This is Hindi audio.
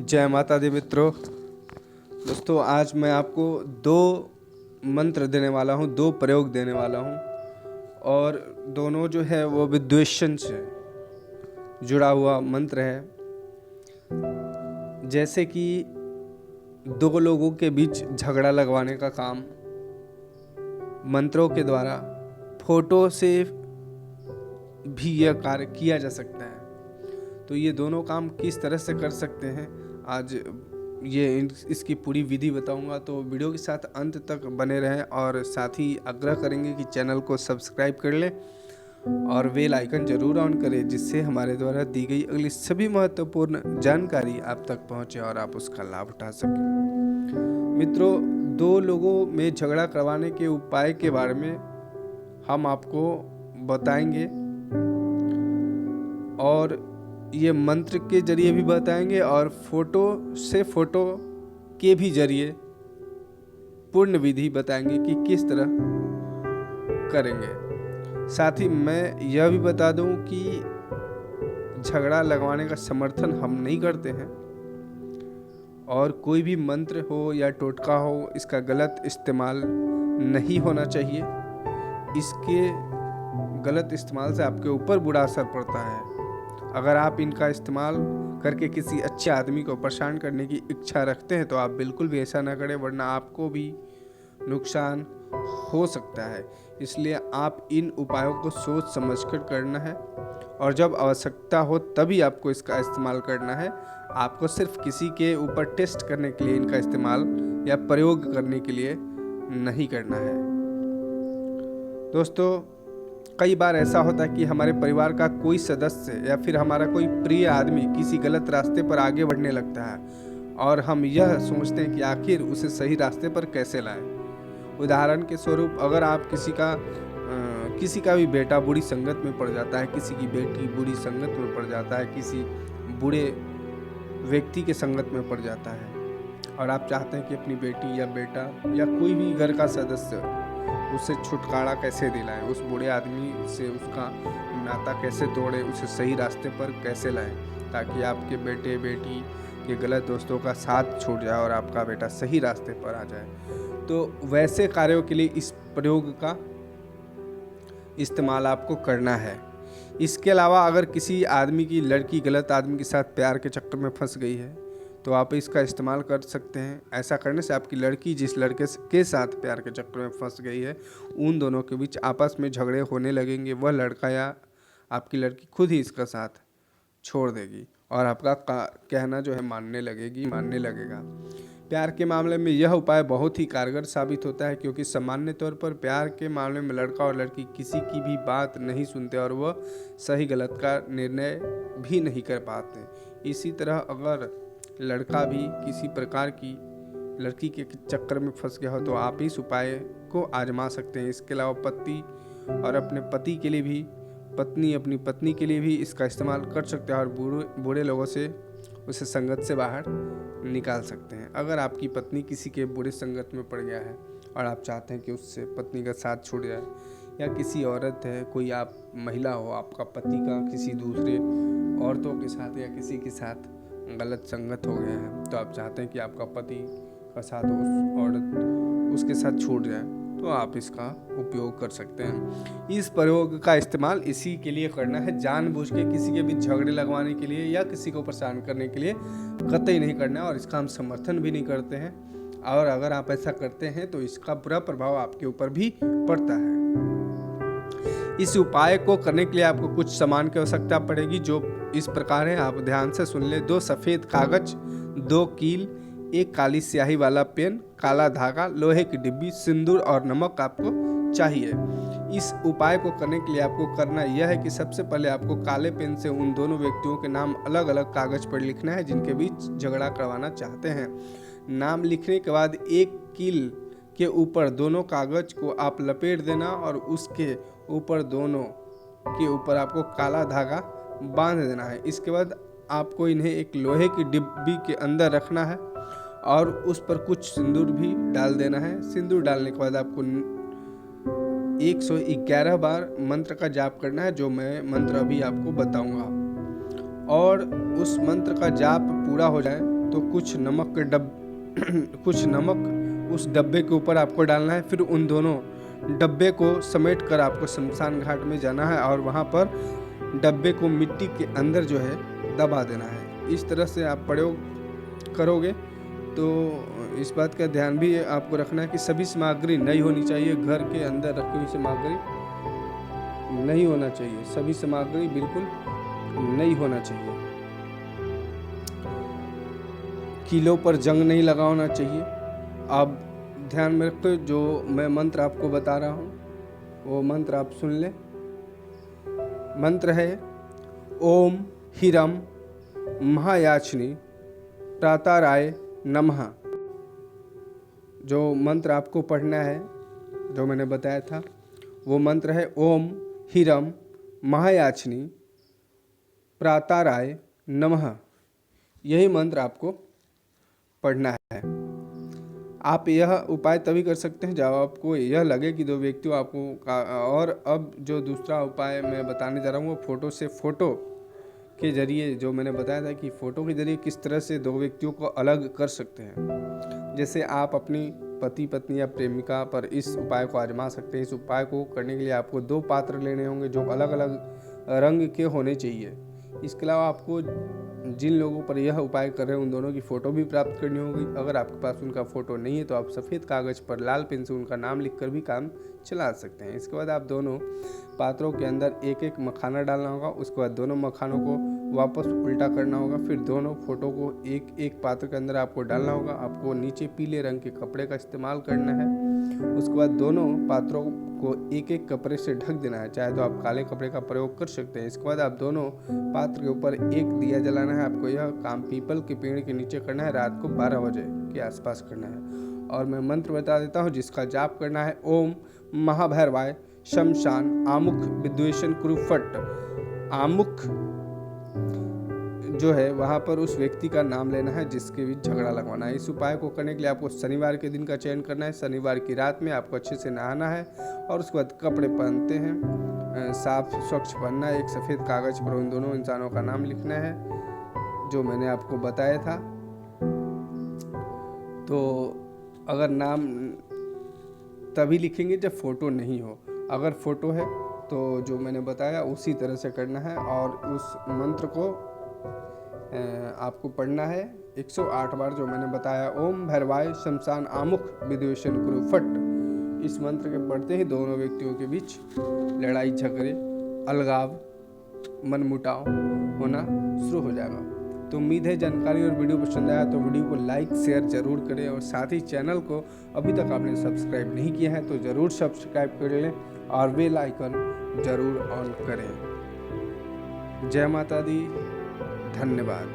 जय माता दी मित्रों। दोस्तों, आज मैं आपको दो मंत्र देने वाला हूँ, दो प्रयोग देने वाला हूँ और दोनों जो है वो विद्वेषण से जुड़ा हुआ मंत्र है। जैसे कि दो लोगों के बीच झगड़ा लगवाने का काम मंत्रों के द्वारा, फोटो से भी यह कार्य किया जा सकता है। तो ये दोनों काम किस तरह से कर सकते हैं, आज इसकी पूरी विधि बताऊंगा। तो वीडियो के साथ अंत तक बने रहें और साथ ही आग्रह करेंगे कि चैनल को सब्सक्राइब कर लें और बेल आइकन जरूर ऑन करें, जिससे हमारे द्वारा दी गई अगली सभी महत्वपूर्ण जानकारी आप तक पहुंचे और आप उसका लाभ उठा सकें। मित्रों, दो लोगों में झगड़ा करवाने के उपाय के बारे में हम आपको बताएंगे और ये मंत्र के जरिए भी बताएंगे और फोटो के भी जरिए पूर्ण विधि बताएंगे कि किस तरह करेंगे। साथ ही मैं यह भी बता दूं कि झगड़ा लगवाने का समर्थन हम नहीं करते हैं और कोई भी मंत्र हो या टोटका हो, इसका गलत इस्तेमाल नहीं होना चाहिए। इसके गलत इस्तेमाल से आपके ऊपर बुरा असर पड़ता है। अगर आप इनका इस्तेमाल करके किसी अच्छे आदमी को परेशान करने की इच्छा रखते हैं तो आप बिल्कुल भी ऐसा ना करें, वरना आपको भी नुकसान हो सकता है। इसलिए आप इन उपायों को सोच समझकर करना है और जब आवश्यकता हो तभी आपको इसका इस्तेमाल करना है। आपको सिर्फ किसी के ऊपर टेस्ट करने के लिए इनका इस्तेमाल या प्रयोग करने के लिए नहीं करना है। दोस्तों, कई बार ऐसा होता है कि हमारे परिवार का कोई सदस्य या फिर हमारा कोई प्रिय आदमी किसी गलत रास्ते पर आगे बढ़ने लगता है और हम यह सोचते हैं कि आखिर उसे सही रास्ते पर कैसे लाएं। उदाहरण के स्वरूप, अगर आप किसी का भी बेटा बुरी संगत में पड़ जाता है, किसी की बेटी बुरी संगत में पड़ जाता है, किसी बुरे व्यक्ति के संगत में पड़ जाता है और आप चाहते हैं कि अपनी बेटी या बेटा या कोई भी घर का सदस्य उससे छुटकारा कैसे दिलाएं, उस बुरे आदमी से उसका नाता कैसे तोड़े, उसे सही रास्ते पर कैसे लाएं, ताकि आपके बेटे बेटी के गलत दोस्तों का साथ छूट जाए और आपका बेटा सही रास्ते पर आ जाए। तो वैसे कार्यों के लिए इस प्रयोग का इस्तेमाल आपको करना है। इसके अलावा अगर किसी आदमी की लड़की गलत आदमी के साथ प्यार के चक्कर में फंस गई है तो आप इसका इस्तेमाल कर सकते हैं। ऐसा करने से आपकी लड़की जिस लड़के के साथ प्यार के चक्कर में फंस गई है, उन दोनों के बीच आपस में झगड़े होने लगेंगे। वह लड़का या आपकी लड़की खुद ही इसका साथ छोड़ देगी और आपका कहना जो है मानने लगेगा। प्यार के मामले में यह उपाय बहुत ही कारगर साबित होता है, क्योंकि सामान्य तौर पर प्यार के मामले में लड़का और लड़की किसी की भी बात नहीं सुनते और वह सही गलत का निर्णय भी नहीं कर पाते। इसी तरह अगर लड़का भी किसी प्रकार की लड़की के चक्कर में फंस गया हो तो आप इस उपाय को आजमा सकते हैं। इसके अलावा पति और अपने पति के लिए भी, पत्नी अपनी पत्नी के लिए भी इसका इस्तेमाल कर सकते हैं और बुरे लोगों से उसे संगत से बाहर निकाल सकते हैं। अगर आपकी पत्नी किसी के बुरे संगत में पड़ गया है और आप चाहते हैं कि उससे पत्नी का साथ छूट जाए, या किसी औरत है, कोई आप महिला हो, आपका पति का किसी दूसरे औरतों के साथ या किसी के साथ गलत संगत हो गया है, तो आप चाहते हैं कि आपका पति का साथ उस औरत उसके साथ छूट जाए, तो आप इसका उपयोग कर सकते हैं। इस प्रयोग का इस्तेमाल इसी के लिए करना है, जानबूझ के किसी के बीच झगड़े लगवाने के लिए या किसी को परेशान करने के लिए कतई नहीं करना है और इसका हम समर्थन भी नहीं करते हैं। और अगर आप ऐसा करते हैं तो इसका बुरा प्रभाव आपके ऊपर भी पड़ता है। इस उपाय को करने के लिए आपको कुछ सामान की आवश्यकता पड़ेगी, जो इस प्रकार है, आप ध्यान से सुन ले। 2 सफ़ेद कागज, 2 कील, 1 काली स्याही वाला पेन, काला धागा, लोहे की डिब्बी, सिंदूर और नमक आपको चाहिए। इस उपाय को करने के लिए आपको करना यह है कि सबसे पहले आपको काले पेन से उन दोनों व्यक्तियों के नाम अलग अलग कागज पर लिखना है जिनके बीच झगड़ा करवाना चाहते हैं। नाम लिखने के बाद 1 कील के ऊपर दोनों कागज को आप लपेट देना और उसके ऊपर दोनों के ऊपर आपको काला धागा बांध देना है। इसके बाद आपको इन्हें एक लोहे की डिब्बी के अंदर रखना है और उस पर कुछ सिंदूर भी डाल देना है। सिंदूर डालने के बाद आपको 111 बार मंत्र का जाप करना है, जो मैं मंत्र अभी आपको बताऊंगा। और उस मंत्र का जाप पूरा हो जाए तो कुछ नमक उस डब्बे के ऊपर आपको डालना है। फिर उन दोनों डब्बे को समेट कर आपको शमशान घाट में जाना है और वहाँ पर डब्बे को मिट्टी के अंदर जो है दबा देना है। इस तरह से आप प्रयोग करोगे तो इस बात का ध्यान भी आपको रखना है कि सभी सामग्री नहीं होनी चाहिए। घर के अंदर रखी हुई सामग्री नहीं होना चाहिए, सभी सामग्री बिल्कुल नहीं होना चाहिए। कीलों पर जंग नहीं लगा होना चाहिए। आप ध्यान में रखो, जो मैं मंत्र आपको बता रहा हूँ वो मंत्र आप सुन लें। मंत्र है ओम हीरम महायाचनी प्राताराय नमः। जो मंत्र आपको पढ़ना है, जो मैंने बताया था, वो मंत्र है ओम हीरम महायाचनी प्राताराय नमः। यही मंत्र आपको पढ़ना है। आप यह उपाय तभी कर सकते हैं जब आपको यह लगे कि दो व्यक्तियों आपको और अब जो दूसरा उपाय मैं बताने जा रहा हूँ वो फोटो के जरिए, जो मैंने बताया था कि फ़ोटो के जरिए किस तरह से दो व्यक्तियों को अलग कर सकते हैं। जैसे आप अपनी पति पत्नी या प्रेमिका पर इस उपाय को आजमा सकते हैं। इस उपाय को करने के लिए आपको 2 पात्र लेने होंगे जो अलग अलग रंग के होने चाहिए। इसके अलावा आपको जिन लोगों पर यह उपाय कर रहे हैं उन दोनों की फ़ोटो भी प्राप्त करनी होगी। अगर आपके पास उनका फ़ोटो नहीं है तो आप सफ़ेद कागज़ पर लाल पेन से उनका नाम लिखकर भी काम चला सकते हैं। इसके बाद आप दोनों पात्रों के अंदर एक एक मखाना डालना होगा। उसके बाद दोनों मखानों को वापस उल्टा करना होगा। फिर दोनों फोटो को एक एक पात्र के अंदर आपको डालना होगा। आपको नीचे पीले रंग के कपड़े का इस्तेमाल करना है। उसके बाद दोनों पात्रों को एक एक कपड़े से ढक देना है, चाहे तो आप काले कपड़े का प्रयोग कर सकते हैं। इसके बाद आप दोनों पात्र के ऊपर एक दिया जलाना है। आपको यह काम पीपल के पेड़ के नीचे करना है, रात को 12 बजे के आसपास करना है। और मैं मंत्र बता देता हूँ जिसका जाप करना है ओम महाभैरवाय शमशान आमुख विद्वेषण कुरु फट। आमुख जो है वहाँ पर उस व्यक्ति का नाम लेना है जिसके बीच झगड़ा लगवाना है। इस उपाय को करने के लिए आपको शनिवार के दिन का चयन करना है। शनिवार की रात में आपको अच्छे से नहाना है और उसके बाद कपड़े पहनते हैं, साफ स्वच्छ पहनना है। एक सफ़ेद कागज़ पर उन दोनों इंसानों का नाम लिखना है जो मैंने आपको बताया था। तो अगर नाम तभी लिखेंगे जब फ़ोटो नहीं हो, अगर फ़ोटो है तो जो मैंने बताया उसी तरह से करना है। और उस मंत्र को आपको पढ़ना है 108 बार जो मैंने बताया, ओम भैरवाय शमशान आमुख विद्वेषण कुरु फट। इस मंत्र के पढ़ते ही दोनों व्यक्तियों के बीच लड़ाई झगड़े अलगाव मनमुटाव होना शुरू हो जाएगा। तो उम्मीद है जानकारी और वीडियो पसंद आया तो वीडियो को लाइक शेयर जरूर करें और साथ ही चैनल को अभी तक आपने सब्सक्राइब नहीं किया है तो ज़रूर सब्सक्राइब कर लें और बेल आइकन ज़रूर ऑन करें। जय माता दी, धन्यवाद।